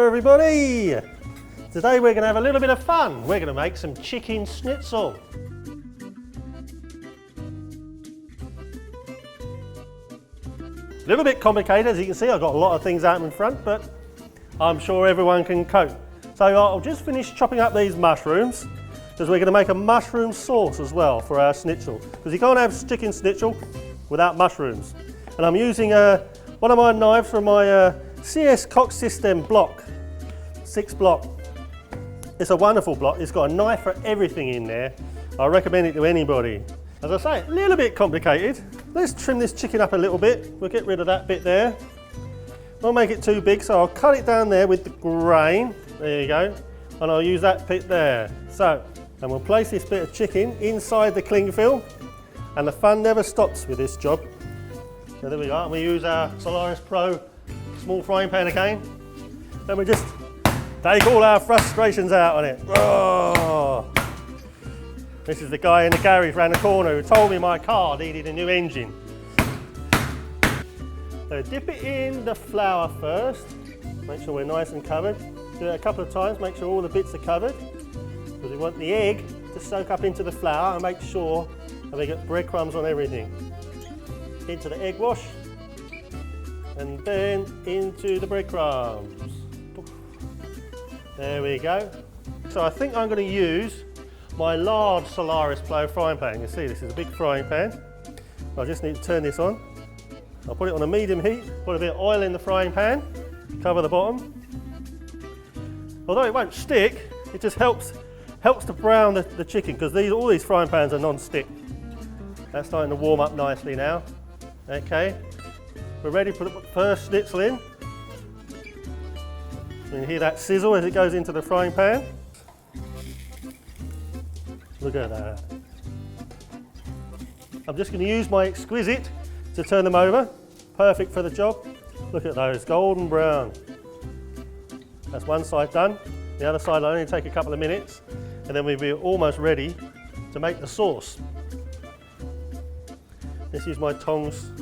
everybody! Today we're going to have a little bit of fun. We're going to make some chicken schnitzel. A little bit complicated, as you can see. I've got a lot of things out in front, but I'm sure everyone can cope. So I'll just finish chopping up these mushrooms, because we're going to make a mushroom sauce as well for our schnitzel. Because you can't have chicken schnitzel without mushrooms. And I'm using one of my knives from my CS Kochsysteme block, 6 block. It's a wonderful block. It's got a knife for everything in there. I recommend it to anybody. As I say, a little bit complicated. Let's trim this chicken up a little bit. We'll get rid of that bit there. Don't make it too big, so I'll cut it down there with the grain. There you go. And I'll use that bit there. So, and we'll place this bit of chicken inside the cling film. And the fun never stops with this job. So there we go. And we use our Solaris Pro small frying pan again. Then we just take all our frustrations out on it. Oh. This is the guy in the garage around the corner who told me my car needed a new engine. So dip it in the flour first. Make sure we're nice and covered. Do it a couple of times, make sure all the bits are covered. Because we want the egg to soak up into the flour and make sure that we get breadcrumbs on everything. Into the egg wash. And then into the breadcrumbs. There we go. So I think I'm going to use my large Solaris Pro frying pan. You can see this is a big frying pan. I just need to turn this on. I'll put it on a medium heat, put a bit of oil in the frying pan, cover the bottom. Although it won't stick, it just helps to brown the chicken, because all these frying pans are non-stick. That's starting to warm up nicely now. Okay, we're ready to put the first schnitzel in. You can hear that sizzle as it goes into the frying pan. Look at that. I'm just going to use my exquisite to turn them over. Perfect for the job. Look at those, golden brown. That's one side done. The other side will only take a couple of minutes, and then we'll be almost ready to make the sauce. Let's use my tongs.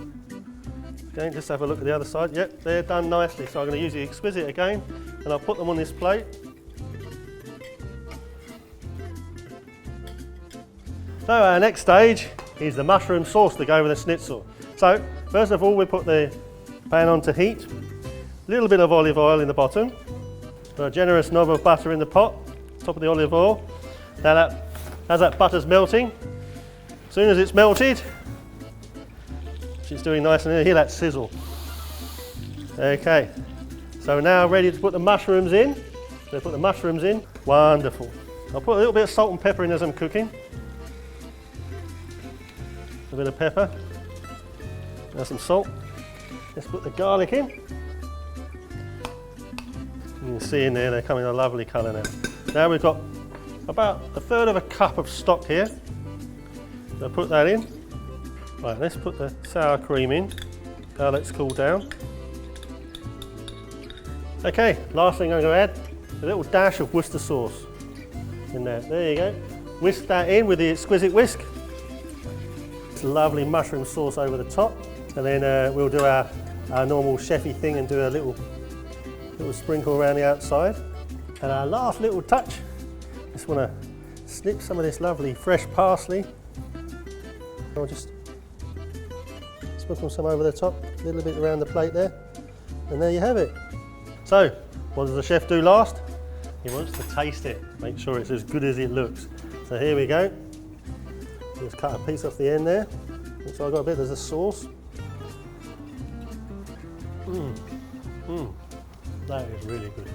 Again, just have a look at the other side. Yep, they're done nicely. So I'm going to use the exquisite again, and I'll put them on this plate. So our next stage is the mushroom sauce to go with the schnitzel. So first of all, we put the pan on to heat. A little bit of olive oil in the bottom. A generous knob of butter in the pot, top of the olive oil. Now as that butter's melting, as soon as it's melted, it's doing nice, and you hear that sizzle. Okay, so now ready to put the mushrooms in. So put the mushrooms in. Wonderful. I'll put a little bit of salt and pepper in as I'm cooking. A bit of pepper. Now some salt. Let's put the garlic in. You can see in there they're coming a lovely colour now. Now we've got about 1/3 cup of stock here. So put that in. Right, let's put the sour cream in. Now let's cool down. Okay, last thing I'm going to add, a little dash of Worcester sauce in there. There you go. Whisk that in with the exquisite whisk. It's lovely mushroom sauce over the top. And then we'll do our normal chefy thing and do a little sprinkle around the outside. And our last little touch, just want to snip some of this lovely fresh parsley. I'll just sprinkle some over the top, a little bit around the plate there, and there you have it. So, what does the chef do last? He wants to taste it, make sure it's as good as it looks. So here we go. Just cut a piece off the end there. So I've got a bit of the sauce. That is really good.